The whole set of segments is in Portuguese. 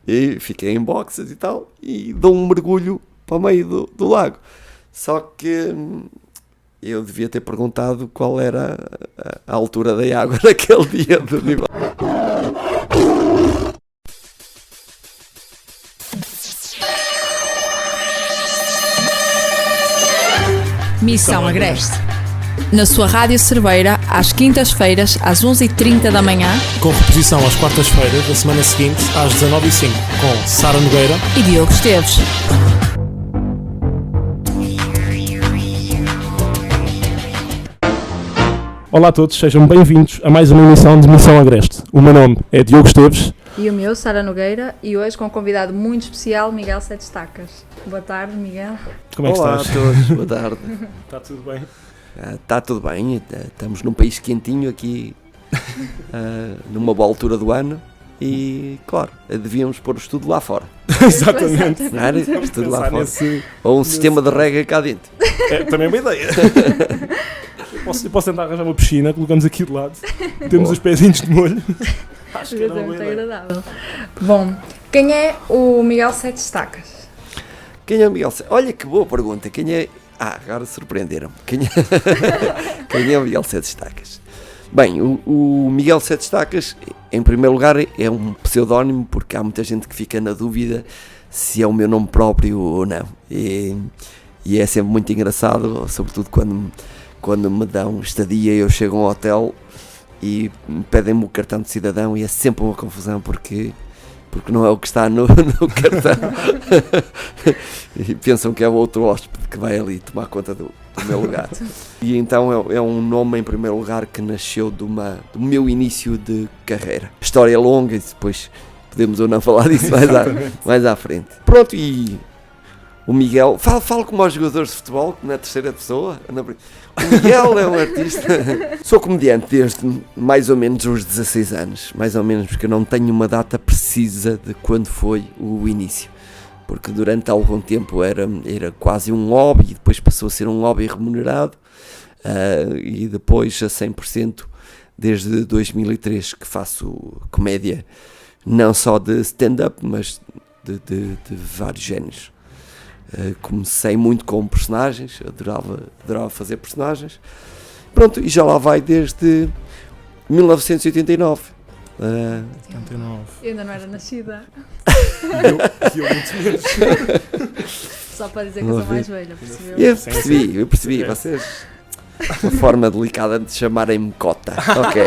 E fiquei em boxes e tal, e dou um mergulho para o meio do lago. Só que eu devia ter perguntado qual era a altura da água naquele dia do nível. Missão Agreste. Na sua Rádio Cerveira, às quintas-feiras, às 11h30 da manhã. Com reposição às quartas-feiras da semana seguinte, às 19h05, com Sara Nogueira e Diogo Esteves. Olá a todos, sejam bem-vindos a mais uma emissão de Missão Agreste. O meu nome é Diogo Esteves. E o meu, Sara Nogueira, e hoje com um convidado muito especial, Miguel Sete Estacas. Boa tarde, Miguel. Como é que Olá estás? a todos, boa tarde. Está tudo bem? Está tudo bem, estamos num país quentinho aqui, numa boa altura do ano, e claro, devíamos pôr o estudo lá fora. Exatamente. Não era? Estudo lá fora. Nesse... Ou um sistema de rega cá dentro. É também uma ideia. Eu posso tentar arranjar uma piscina, colocamos aqui de lado, temos os pezinhos de molho. Acho que era uma muito boa ideia. agradável. Bom, quem é o Miguel Sete Estacas? Quem é o Miguel Sete? Olha que boa pergunta. Quem é... agora surpreenderam-me. Quem é o Miguel Sete Estacas? Bem, o Miguel Sete Estacas, em primeiro lugar, é um pseudónimo, porque há muita gente que fica na dúvida se é o meu nome próprio ou não. E é sempre muito engraçado, sobretudo quando me dão estadia, eu chego a um hotel e pedem-me o cartão de cidadão, e é sempre uma confusão porque não é o que está no cartão. E pensam que é o outro hóspede que vai ali tomar conta do meu lugar. E então é um nome, em primeiro lugar, que nasceu do meu início de carreira. História longa, e depois podemos ou não falar disso mais à frente. Pronto, e o Miguel, falo como aos jogadores de futebol, na terceira pessoa. O Miguel é um artista. Sou comediante desde mais ou menos os 16 anos, mais ou menos, porque eu não tenho uma data precisa de quando foi o início, porque durante algum tempo era quase um hobby, depois passou a ser um hobby remunerado, e depois a 100% desde 2003 que faço comédia, não só de stand-up, mas de vários géneros. Comecei muito com personagens, adorava fazer personagens. Pronto, e já lá vai desde 1989. 89. Eu ainda não era nascida. Eu muito menos. Só para dizer que eu sou mais velha, percebeu? Eu percebi. Vocês, uma forma delicada de chamarem-me cota. Ok,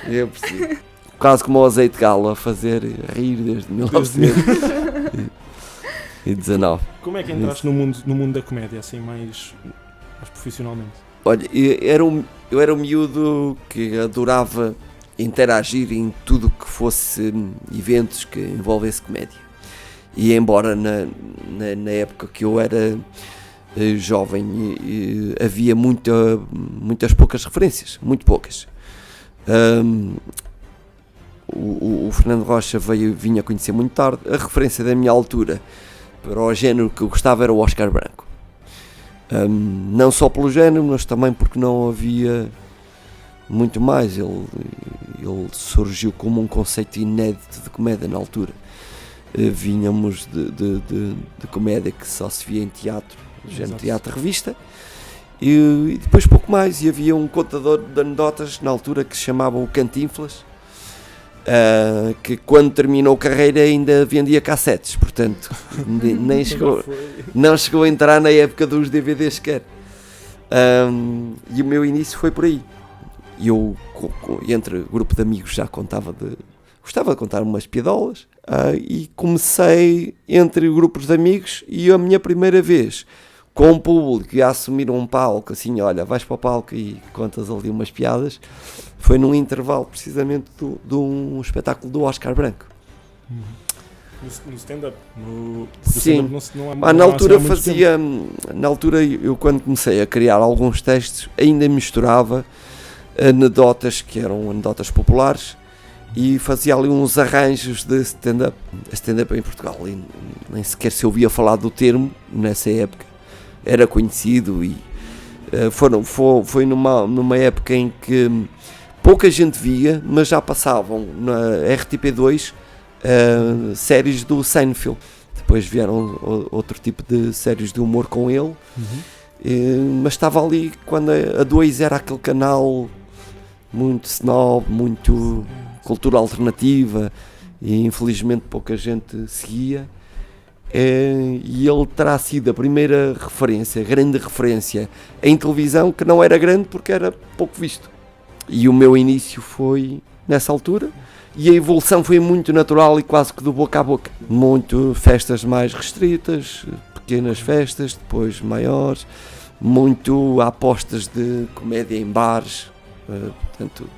eu percebi. Quase como o azeite de galo a fazer rir desde 1919. Como é que entraste no mundo da comédia, assim, mais profissionalmente? Olha, eu era um miúdo que adorava interagir em tudo que fosse eventos que envolvesse comédia. E embora na época que eu era jovem havia muitas poucas referências, muito poucas. O Fernando Rocha vinha a conhecer muito tarde. A referência da minha altura para o género que eu gostava era o Oscar Branco. Não só pelo género, mas também porque não havia muito mais. Ele surgiu como um conceito inédito de comédia na altura. Vínhamos de comédia que só se via em teatro, género teatro-revista, e depois pouco mais. E havia um contador de anedotas na altura que se chamava o Cantinflas, que quando terminou a carreira ainda vendia cassetes, portanto não chegou a entrar na época dos DVDs sequer. E o meu início foi por aí. Eu, entre grupo de amigos, gostava de contar umas piadolas, e comecei entre grupos de amigos, e a minha primeira vez com o público a assumir um palco, assim, olha, vais para o palco e contas ali umas piadas, foi num intervalo precisamente de um espetáculo do Oscar Branco. No stand-up? Sim, na altura eu, quando comecei a criar alguns textos, ainda misturava anedotas que eram anedotas populares e fazia ali uns arranjos de stand-up. Stand-up em Portugal, e nem sequer se ouvia falar do termo nessa época. Era conhecido, e foi numa época em que pouca gente via, mas já passavam na RTP2 séries do Seinfeld. Depois vieram outro tipo de séries de humor com ele. Mas estava ali quando a 2 era aquele canal muito snob, muito cultura alternativa, e infelizmente pouca gente seguia. E ele terá sido a primeira referência, grande referência em televisão, que não era grande porque era pouco visto. E o meu início foi nessa altura, e a evolução foi muito natural e quase que do boca a boca. Muito festas mais restritas, pequenas festas, depois maiores, muito apostas de comédia em bares, portanto,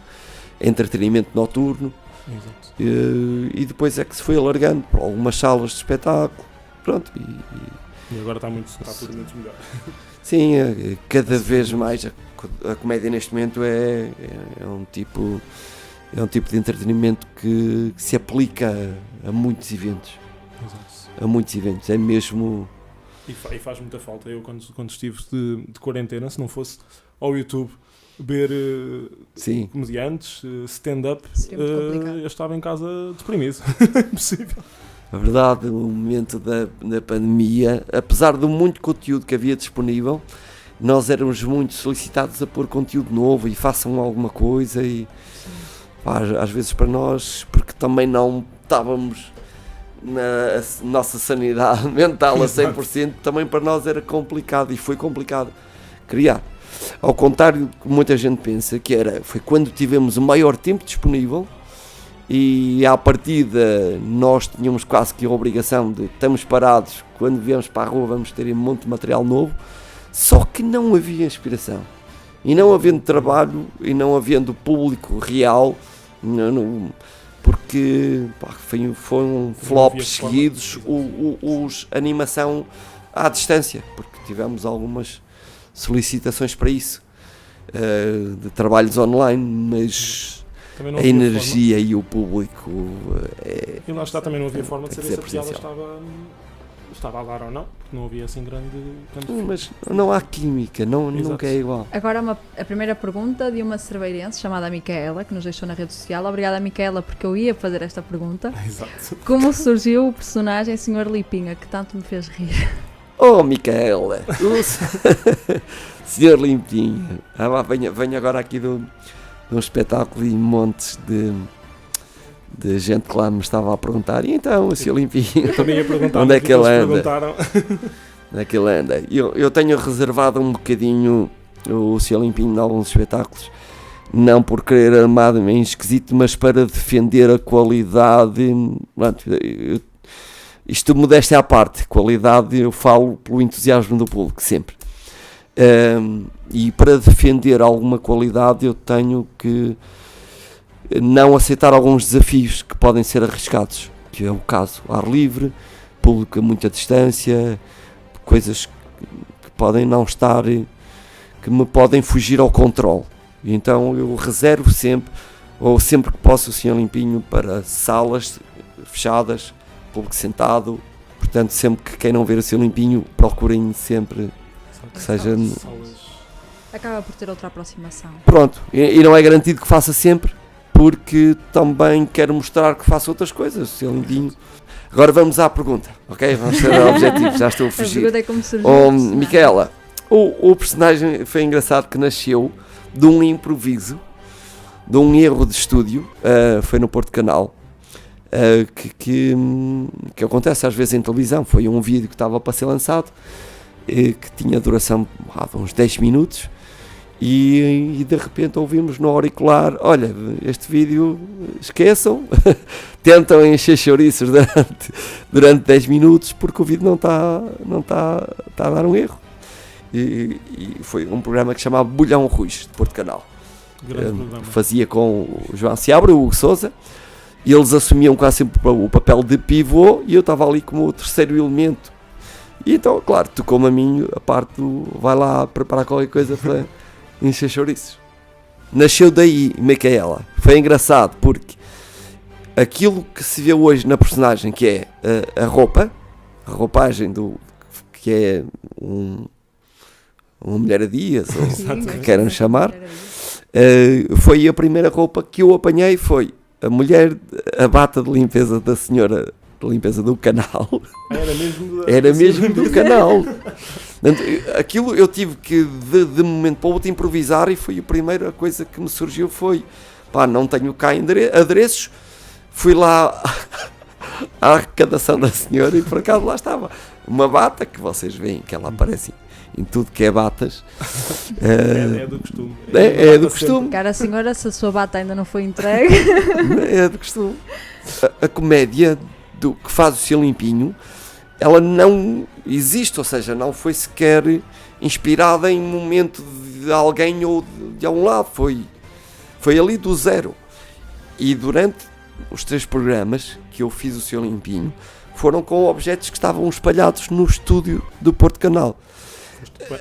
entretenimento noturno. Exato. E depois é que se foi alargando para algumas salas de espetáculo. Pronto, E agora está tudo muito melhor. sim, cada vez mais a comédia neste momento é um tipo de entretenimento que se aplica a muitos eventos. Exato. A muitos eventos, é mesmo. E faz muita falta. Eu, quando estive de quarentena, se não fosse ao YouTube ver Sim. comediantes, stand-up, Seria muito complicado. eu estava em casa deprimido. Impossível. A verdade, no momento da pandemia, apesar do muito conteúdo que havia disponível, nós éramos muito solicitados a pôr conteúdo novo e façam alguma coisa, e pá, às vezes para nós, porque também não estávamos na nossa sanidade mental a 100%, também para nós era complicado, e foi complicado criar. Ao contrário do que muita gente pensa, foi quando tivemos o maior tempo disponível, e à partida nós tínhamos quase que a obrigação de estamos parados, quando viemos para a rua vamos ter um monte de material novo, só que não havia inspiração, e não havendo trabalho e não havendo público real, porque foram flops seguidos, os animação à distância, porque tivemos algumas solicitações para isso, de trabalhos online, mas a energia e o público e lá está, também não havia forma de saber se a piada presencial. estava a dar ou não, porque não havia assim grande mas não há química, nunca é igual. Agora a primeira pergunta de uma cerveirense chamada Micaela, que nos deixou na rede social. Obrigada, Micaela, porque eu ia fazer esta pergunta. Exato. Como surgiu o personagem Sr. Limpinha, que tanto me fez rir? Oh, Micaela, o Sr. Limpinho, venho agora aqui de um espetáculo e montes de gente que lá me estava a perguntar, e então o Sr. Limpinho, também ia perguntar onde é que ele anda? Onde é que ele anda? Eu tenho reservado um bocadinho o Sr. Limpinho em alguns espetáculos, não por querer armar-me em esquisito, mas para defender a qualidade. Isto modéstia à parte, qualidade eu falo pelo entusiasmo do público, sempre. E para defender alguma qualidade eu tenho que não aceitar alguns desafios que podem ser arriscados, que é o caso ar livre, público a muita distância, coisas que podem não estar, que me podem fugir ao controle. E então eu reservo sempre, ou sempre que posso, o Sr. Limpinho para salas fechadas, público sentado. Portanto, sempre que queiram ver o Sr. Limpinho, procurem sempre que seja. Acaba por ter outra aproximação. Pronto, e não é garantido que faça sempre, porque também quero mostrar que faço outras coisas, o Sr. Limpinho. Agora vamos à pergunta, ok? Vamos ser objetivos, já estou a fugir. A pergunta é como surgiu. Micaela, o personagem foi engraçado, que nasceu de um improviso, de um erro de estúdio, foi no Porto Canal, que acontece às vezes em televisão. Foi um vídeo que estava para ser lançado, que tinha duração de uns 10 minutos, e de repente ouvimos no auricular: olha, este vídeo esqueçam, tentam encher chouriços durante 10 minutos, porque o vídeo não está a dar um erro. E foi um programa que chamava Bolhão Ruiz, de Porto Canal. Fazia com o João Seabra, o Hugo Sousa, e eles assumiam quase sempre o papel de pivô, e eu estava ali como o terceiro elemento. E então, claro, tocou-me a mim a parte do vai lá preparar qualquer coisa para encher chouriços. Nasceu daí, Micaela. Foi engraçado porque aquilo que se vê hoje na personagem, que é a roupagem que é uma mulher a dias, ou que queiram chamar, foi a primeira roupa que eu apanhei, foi a mulher, a bata de limpeza da senhora de limpeza do canal, Era mesmo do canal. Portanto, aquilo eu tive que de momento para o outro improvisar, e foi a primeira coisa que me surgiu foi, pá, não tenho cá adereços, fui lá à arrecadação da senhora e por acaso lá estava uma bata que vocês veem que ela aparece em tudo que é batas. É do costume. É do costume. Cara, senhora, se a sua bata ainda não foi entregue. É do costume. A comédia do que faz o Seu Limpinho, ela não existe, ou seja, não foi sequer inspirada em momento de alguém ou de algum lado, foi ali do zero. E durante os 3 programas que eu fiz o Seu Limpinho, foram com objetos que estavam espalhados no estúdio do Porto Canal.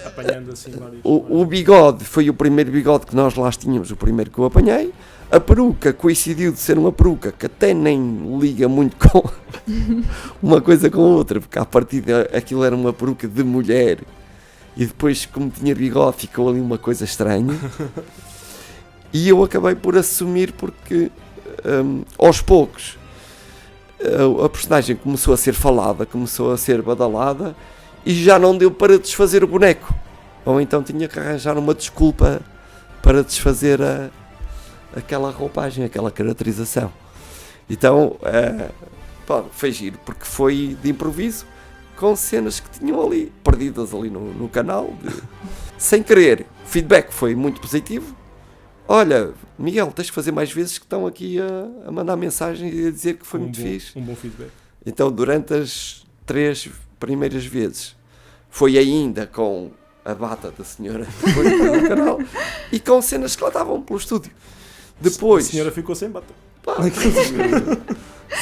Apanhando assim vários. O bigode foi o primeiro bigode que nós lá tínhamos, o primeiro que eu apanhei. A peruca coincidiu de ser uma peruca que até nem liga muito com uma coisa com a outra, porque à partida aquilo era uma peruca de mulher e depois, como tinha bigode, ficou ali uma coisa estranha. E eu acabei por assumir porque aos poucos a personagem começou a ser falada, começou a ser badalada e já não deu para desfazer o boneco, ou então tinha que arranjar uma desculpa para desfazer aquela roupagem, aquela caracterização. Então foi giro, porque foi de improviso, com cenas que tinham ali perdidas ali no canal, sem querer. O feedback foi muito positivo. Olha, Miguel, tens de fazer mais vezes, que estão aqui a mandar mensagem e a dizer que foi muito fixe. Um bom feedback. Então, durante as 3 primeiras vezes, foi ainda com a bata da senhora que foi no canal e com cenas que lá estavam pelo estúdio. Depois, A senhora ficou sem bata. pá,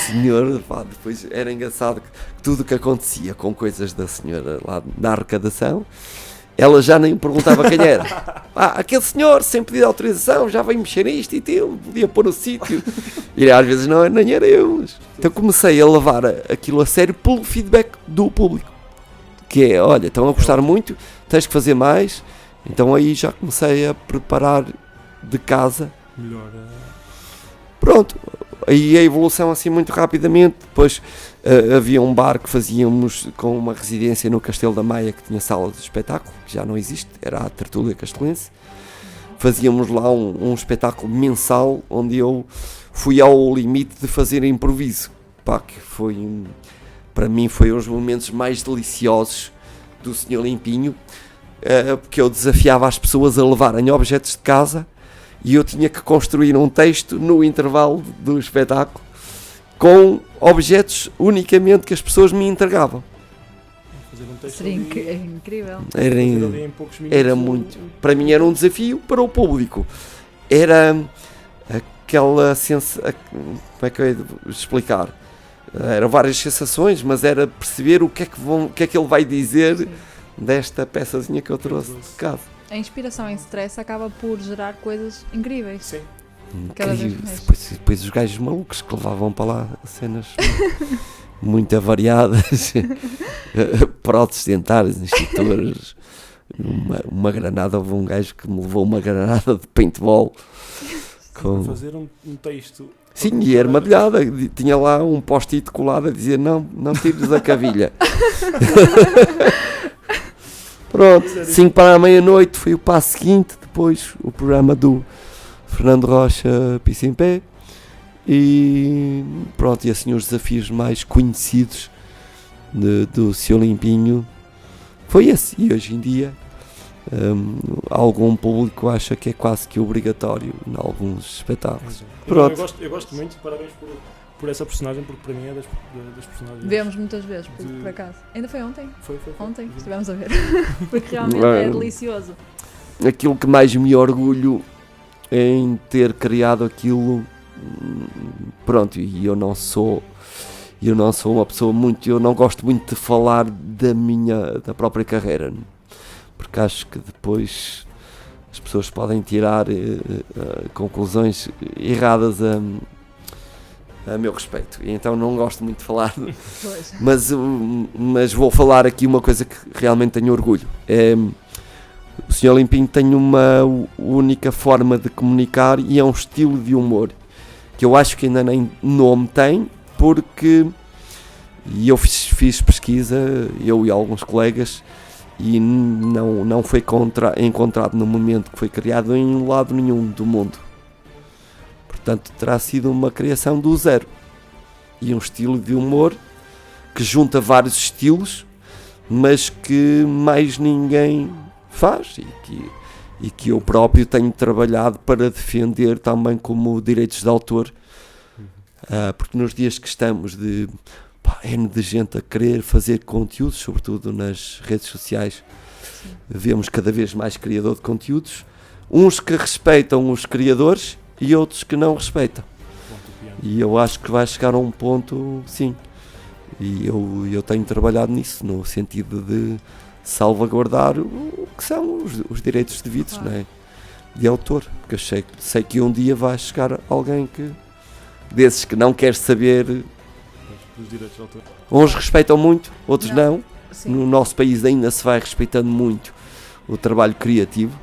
senhora, pá, depois era engraçado que tudo o que acontecia com coisas da senhora lá na arrecadação, ela já nem perguntava quem era. Aquele senhor, sem pedir autorização, já veio mexer isto e aquilo, podia pôr no sítio. E às vezes nem era eu. Então comecei a levar aquilo a sério pelo feedback do público. Que é, olha, estão a gostar muito, tens que fazer mais. Então aí já comecei a preparar de casa. Melhor. Pronto, aí a evolução assim muito rapidamente. Depois havia um bar que fazíamos com uma residência no Castelo da Maia, que tinha sala de espetáculo, que já não existe, era a Tertúlia Castelense. Fazíamos lá um espetáculo mensal, onde eu fui ao limite de fazer improviso. Pá, que foi, para mim, foi um dos momentos mais deliciosos do Senhor Limpinho, porque eu desafiava as pessoas a levarem objetos de casa e eu tinha que construir um texto no intervalo do espetáculo com objetos unicamente que as pessoas me entregavam. Fazer um texto Seria ali, incrível. fazer ali em poucos minutos, Era muito. Para mim era um desafio, para o público era aquela sensação. Como é que eu ia explicar? Eram várias sensações, mas era perceber o que é que ele vai dizer. Sim. Desta peçazinha que eu trouxe de casa. A inspiração em stress acaba por gerar coisas incríveis. Sim. Cada vez Incrível. mais. Depois os gajos malucos que levavam para lá cenas muito avariadas, próteses dentárias, institutores, uma granada. Houve um gajo que me levou uma granada de paintball. Para fazer um texto. Sim, e armadilhada, tinha lá um post-it colado a dizer não tires a cavilha. Pronto, 5 para a meia-noite foi o passo seguinte, depois o programa do Fernando Rocha Pisa em Pé e pronto, e assim os desafios mais conhecidos do Seu Limpinho foi esse. E hoje em dia algum público acha que é quase que obrigatório em alguns espetáculos. Pronto. Eu gosto muito, parabéns por essa personagem, porque para mim é das personagens. Vemos muitas vezes, por acaso. Ainda foi ontem? Foi. Ontem, estivemos a ver. Porque realmente é delicioso. Aquilo que mais me orgulho em ter criado aquilo, pronto, e eu não sou uma pessoa muito, eu não gosto muito de falar da própria carreira, porque acho que depois as pessoas podem tirar conclusões erradas a meu respeito, e então não gosto muito de falar, mas vou falar aqui uma coisa que realmente tenho orgulho. O Senhor Limpinho tem uma única forma de comunicar e é um estilo de humor que eu acho que ainda nem nome tem, porque eu fiz pesquisa, eu e alguns colegas, e não foi encontrado no momento que foi criado em lado nenhum do mundo. Portanto, terá sido uma criação do zero. E um estilo de humor que junta vários estilos, mas que mais ninguém faz e que eu próprio tenho trabalhado para defender também como direitos de autor, porque nos dias que estamos de gente a querer fazer conteúdos, sobretudo nas redes sociais, vemos cada vez mais criador de conteúdos, uns que respeitam os criadores e outros que não respeitam. E eu acho que vai chegar a um ponto, sim, e eu tenho trabalhado nisso, no sentido de salvaguardar o que são os direitos devidos, não é? De autor, porque eu sei que um dia vai chegar alguém desses que não quer saber. Dos direitos de autor. Uns respeitam muito, outros não. Sim. No nosso país ainda se vai respeitando muito o trabalho criativo,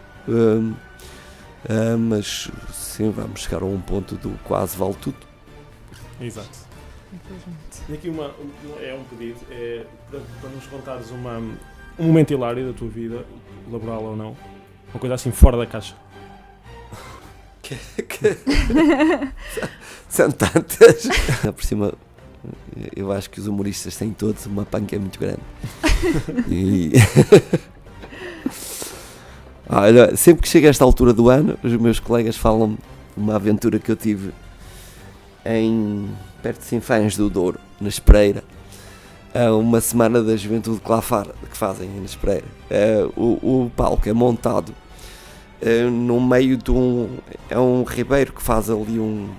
mas sim, vamos chegar a um ponto do quase vale tudo. Exato. E aqui um pedido, para nos contares um momento hilário da tua vida, laboral ou não, uma coisa assim fora da caixa. São tantas. Por cima, eu acho que os humoristas têm todos uma panca muito grande. E olha, sempre que chega a esta altura do ano, os meus colegas falam de uma aventura que eu tive perto de Sinfãs do Douro, na Espereira, uma semana da juventude que lá que fazem na Espereira. O palco é montado no meio de um ribeiro que faz ali um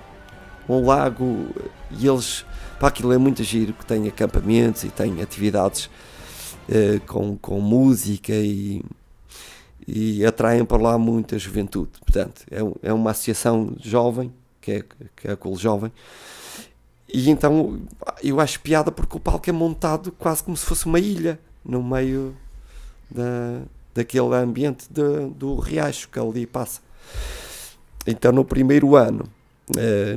lago, e eles, aquilo é muito giro, que tem acampamentos e tem atividades com música e atraem para lá muita juventude. Portanto, é uma associação jovem, que é a Colo Jovem, e então eu acho piada porque o palco é montado quase como se fosse uma ilha no meio daquele ambiente do riacho que ali passa. Então no primeiro ano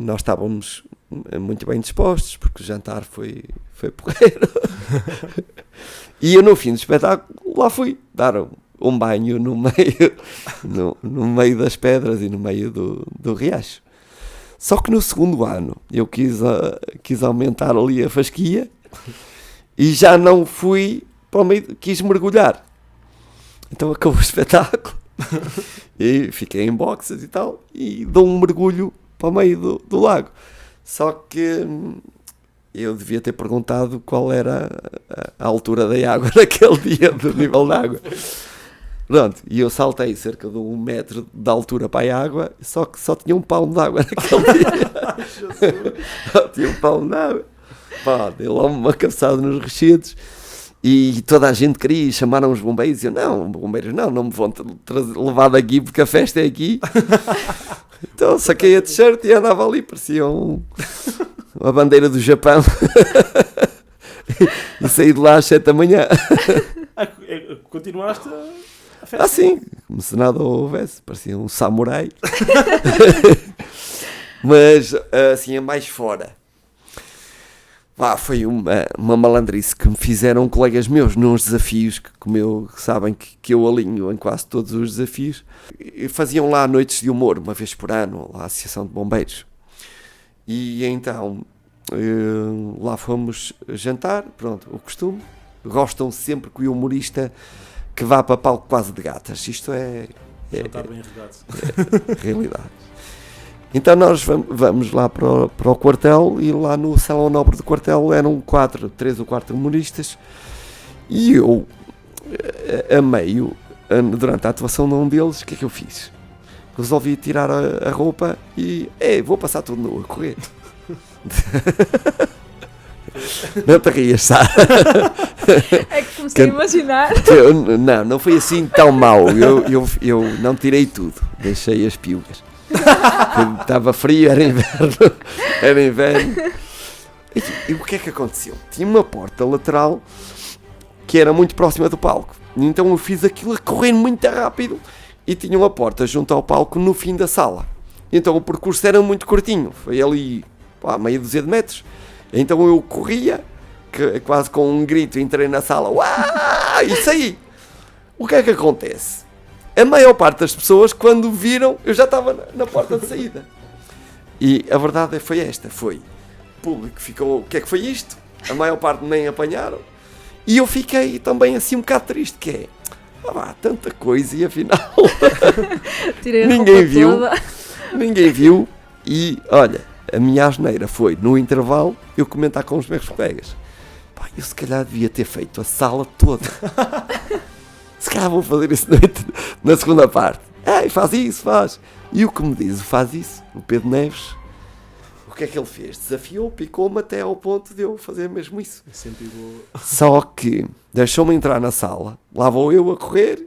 nós estávamos muito bem dispostos, porque o jantar foi porreiro. E eu no fim do espetáculo lá fui dar um banho no meio das pedras e no meio do riacho. Só que no segundo ano eu quis aumentar ali a fasquia e já não fui para o meio, quis mergulhar. Então acabou o espetáculo e fiquei em boxes e tal, e dou um mergulho para o meio do lago. Só que eu devia ter perguntado qual era a altura da água naquele dia, do nível da água. Pronto, e eu saltei cerca de 1 metro de altura para a água, só que só tinha um palmo de água naquele dia. Só tinha um palmo de água. Pá, dei lá uma cabeçada nos rochedos e toda a gente queria, chamaram os bombeiros e eu, não, bombeiros não me vão levar daqui porque a festa é aqui. Então saquei a t-shirt e andava ali, parecia uma bandeira do Japão. E saí de lá às 7 da manhã. Continuaste a festa? Sim, como se nada houvesse, parecia um samurai. Mas assim, a mais fora, foi uma malandrice que me fizeram colegas meus nos desafios, que como sabem que eu alinho em quase todos os desafios, e faziam lá noites de humor, uma vez por ano, lá a Associação de Bombeiros. E então lá fomos jantar, pronto, o costume. Gostam sempre que o humorista que vá para palco quase de gatas. Isto é Jantar bem regado. Realidade. Então nós vamos lá para o quartel, e lá no Salão Nobre do quartel eram 3 ou 4 humoristas, e eu, a meio, durante a atuação de um deles, o que é que eu fiz? Resolvi tirar a roupa e vou passar tudo nu a correr. Não te rias, Sara. É que comecei a imaginar. Não foi assim tão mau. Eu não tirei tudo, deixei as piugas. Estava frio, era inverno. E o que é que aconteceu? Tinha uma porta lateral que era muito próxima do palco. Então eu fiz aquilo a correr muito rápido, e tinha uma porta junto ao palco no fim da sala. Então o percurso era muito curtinho, foi ali meia dúzia de metros. Então eu corria, quase com um grito, entrei na sala, uau, e saí. O que é que acontece? A maior parte das pessoas, quando viram, eu já estava na porta de saída. E a verdade foi esta, foi, o público ficou, o que é que foi isto? A maior parte nem apanharam. E eu fiquei também assim um bocado triste, que é, tanta coisa e afinal ninguém viu. E olha, a minha asneira foi, no intervalo, eu comentar com os meus colegas, eu se calhar devia ter feito a sala toda. Se calhar vou fazer isso na segunda parte. Faz isso, faz. E o que me diz, faz isso, o Pedro Neves, o que é que ele fez? Desafiou, picou-me até ao ponto de eu fazer mesmo isso. Só que deixou-me entrar na sala, lá vou eu a correr,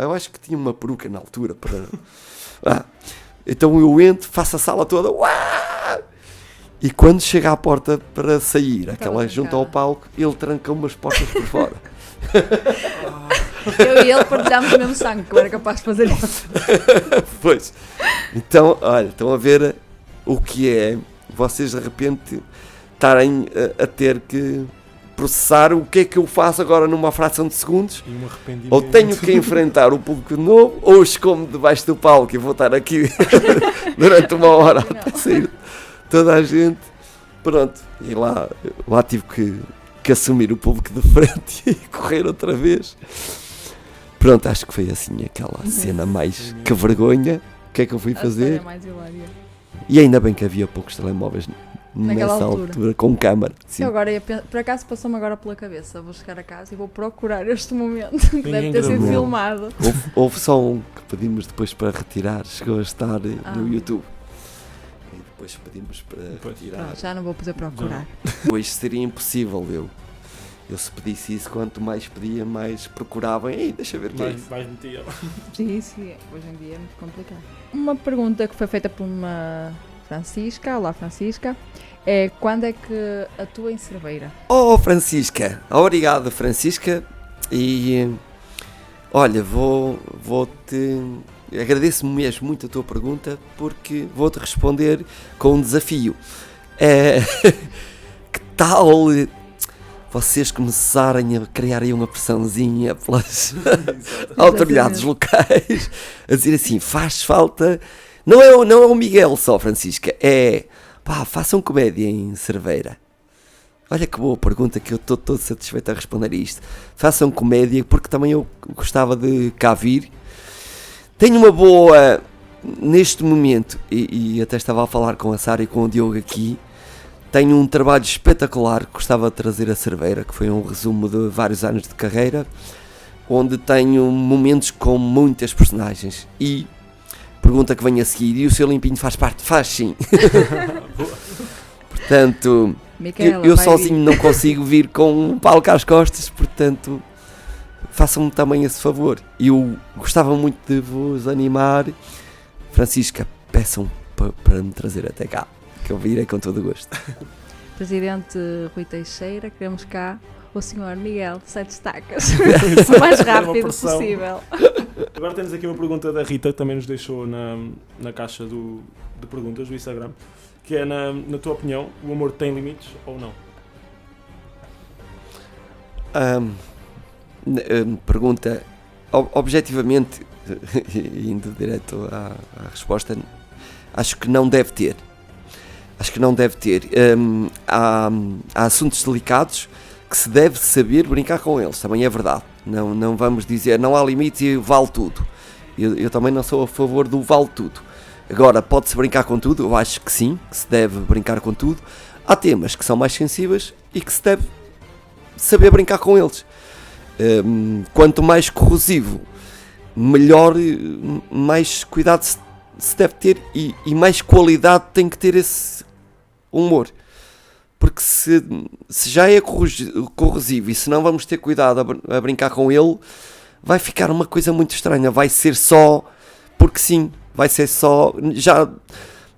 eu acho que tinha uma peruca na altura. Então eu entro, faço a sala toda, e quando chega à porta para sair, aquela junto ao palco, ele trancou-me as portas por fora. Eu e ele partilhámos o mesmo sangue, que eu era capaz de fazer isso. Pois. Então, olha, estão a ver o que é vocês de repente estarem a ter que processar o que é que eu faço agora numa fração de segundos. Ou tenho que enfrentar o público de novo, ou escondo debaixo do palco e vou estar aqui durante uma hora até sair toda a gente. Pronto. E lá tive que assumir o público de frente e correr outra vez. Pronto, acho que foi assim aquela cena mais que vergonha. O que é que eu fui fazer? Mais hilária. E ainda bem que havia poucos telemóveis nessa altura com câmara. Sim. Eu agora por acaso passou-me agora pela cabeça. Vou chegar a casa e vou procurar este momento que deve ter sido filmado. Houve só um que pedimos depois para retirar. Chegou a estar no YouTube. E depois pedimos para retirar. Pronto, já não vou poder procurar. Pois seria impossível eu se pedisse isso, quanto mais pedia, mais procuravam. Ei, deixa ver o que é isso. Mais metia. Sim, hoje em dia é muito complicado. Uma pergunta que foi feita por uma Francisca, olá Francisca, é quando é que atua em Cerveira? Oh Francisca, obrigado Francisca, e olha, vou-te, agradeço mesmo muito a tua pergunta, porque vou-te responder com um desafio. Que tal vocês começarem a criar aí uma pressãozinha pelas autoridades locais, a dizer assim, faz falta, não é o Miguel só, Francisca, façam comédia em Cerveira. Olha que boa pergunta, que eu estou todo satisfeito a responder a isto. Façam comédia, porque também eu gostava de cá vir. Tenho uma boa, neste momento, e até estava a falar com a Sara e com o Diogo aqui, tenho um trabalho espetacular que gostava de trazer a Cerveira, que foi um resumo de vários anos de carreira, onde tenho momentos com muitas personagens. E pergunta que vem a seguir, e o Seu Limpinho faz parte? Faz sim. Portanto, eu sozinho não consigo vir com um palco às costas, portanto, façam-me também esse favor. Eu gostava muito de vos animar. Francisca, peçam para me trazer até cá, que eu virei com todo o gosto. Presidente Rui Teixeira, queremos cá o Sr. Miguel Sete Estacas, o mais rápido possível. Agora temos aqui uma pergunta da Rita, que também nos deixou na caixa de perguntas do Instagram, que é, na tua opinião, o amor tem limites ou não? Pergunta, objetivamente, indo direto à resposta, acho que não deve ter. Há assuntos delicados que se deve saber brincar com eles, também é verdade. Não vamos dizer, não há limites e vale tudo. Eu também não sou a favor do vale tudo. Agora, pode-se brincar com tudo? Eu acho que sim, que se deve brincar com tudo. Há temas que são mais sensíveis e que se deve saber brincar com eles. Quanto mais corrosivo, melhor, mais cuidado se deve ter e mais qualidade tem que ter esse humor. Porque se já é corrosivo e se não vamos ter cuidado a brincar com ele, vai ficar uma coisa muito estranha. Vai ser só porque sim. Vai ser só...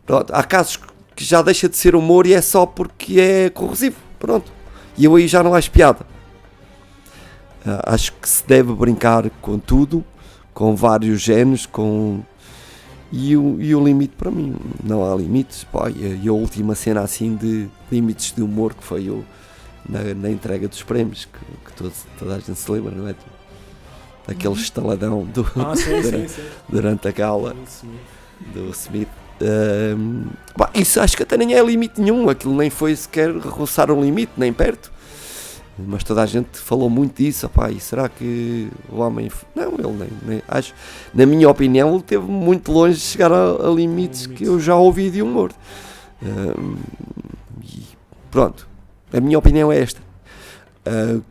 Pronto, há casos que já deixa de ser humor e é só porque é corrosivo. Pronto. E eu aí já não acho piada. Acho que se deve brincar com tudo, com vários géneros, E o limite para mim, não há limites. Pá, e a última cena assim de limites de humor que foi na entrega dos prémios, que toda a gente se lembra, não é? Aquele estaladão durante a gala do Smith. Isso acho que até nem é limite nenhum, aquilo nem foi sequer roçar um limite, nem perto. Mas toda a gente falou muito disso. E será que o homem... Não, ele nem acho. Na minha opinião, ele esteve muito longe de chegar a limites que eu já ouvi de humor. E pronto, a minha opinião é esta.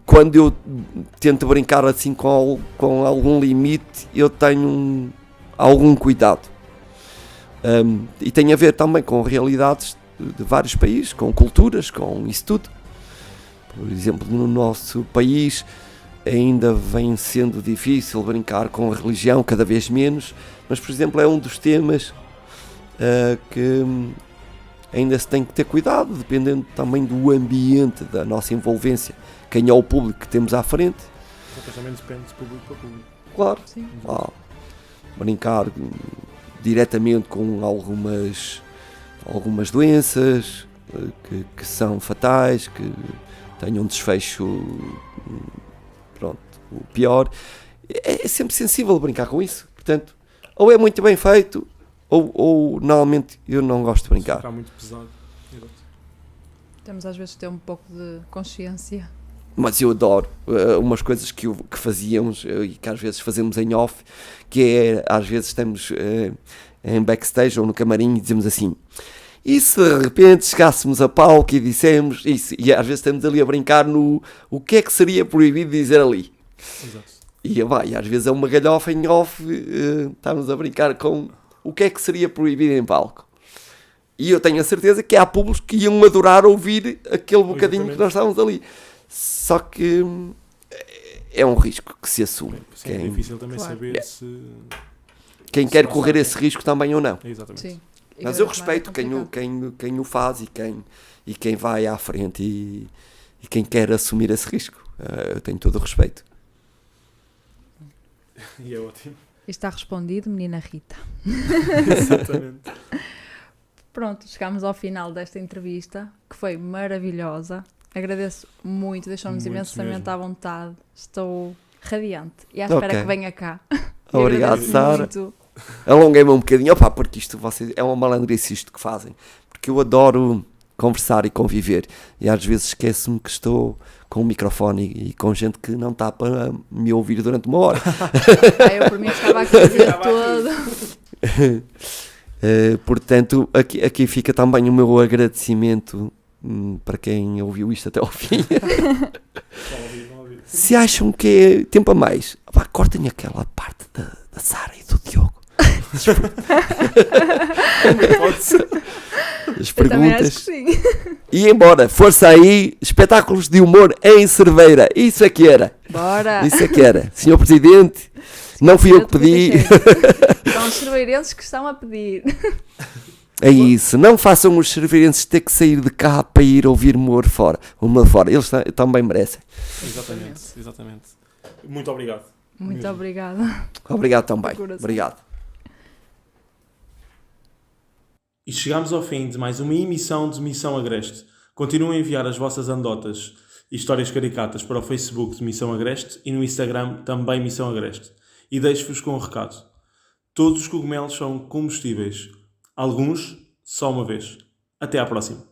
Quando eu tento brincar assim com algum limite, eu tenho algum cuidado. E tem a ver também com realidades de vários países, com culturas, com isso tudo. Por exemplo, no nosso país ainda vem sendo difícil brincar com a religião, cada vez menos, mas, por exemplo, é um dos temas que ainda se tem que ter cuidado, dependendo também do ambiente, da nossa envolvência, quem é o público que temos à frente. Também depende de público para público. Claro, brincar diretamente com algumas doenças que são fatais, que tenham um desfecho o pior, é sempre sensível brincar com isso. Portanto, ou é muito bem feito, ou normalmente eu não gosto de brincar. Ficar muito pesado. Temos às vezes de ter um pouco de consciência. Mas eu adoro umas coisas que fazíamos e que às vezes fazemos em off, que é, às vezes estamos em backstage ou no camarim e dizemos assim: e se de repente chegássemos a palco e dissemos isso? E às vezes estamos ali a brincar no o que é que seria proibido dizer ali. Exato. E às vezes é uma galhofa em off, estamos a brincar com o que é que seria proibido em palco. E eu tenho a certeza que há públicos que iam adorar ouvir aquele bocadinho que nós estávamos ali. Só que é um risco que se assume. Sim, é difícil também saber se... Quem quer correr esse risco também ou não. Exatamente. Sim. Mas eu respeito quem o faz e quem vai à frente e quem quer assumir esse risco. Eu tenho todo o respeito. E é ótimo. Está respondido, menina Rita. Exatamente. Pronto, chegámos ao final desta entrevista, que foi maravilhosa. Agradeço muito, deixou-nos Muito imensamente mesmo. à vontade. Estou radiante e à espera que venha cá. E Obrigado, agradeço Sara. muito. Alonguei-me um bocadinho, porque vocês é uma malandrice isto que fazem, porque eu adoro conversar e conviver, e às vezes esqueço-me que estou com um microfone e com gente que não está para me ouvir durante uma hora. Eu por mim estava aqui a dizer todo. Portanto, aqui fica também o meu agradecimento para quem ouviu isto até ao fim. Se acham que é tempo a mais, cortem aquela parte da Sara e do Diogo. As Eu também acho que perguntas. sim. E embora, força aí, espetáculos de humor em Cerveira. Isso é que era. Bora. Isso é que era. Senhor Presidente, não fui eu que pedi. São os cerveirenses que estão a pedir. É isso. Não façam os cerveirenses ter que sair de cá para ir ouvir humor fora. Eles também merecem. Exatamente. Muito obrigado. Muito Mesmo. obrigada. Obrigado também. De coração. Obrigado. E chegamos ao fim de mais uma emissão de Missão Agreste. Continuem a enviar as vossas anedotas e histórias caricatas para o Facebook de Missão Agreste e no Instagram também Missão Agreste. E deixo-vos com um recado. Todos os cogumelos são comestíveis. Alguns só uma vez. Até à próxima.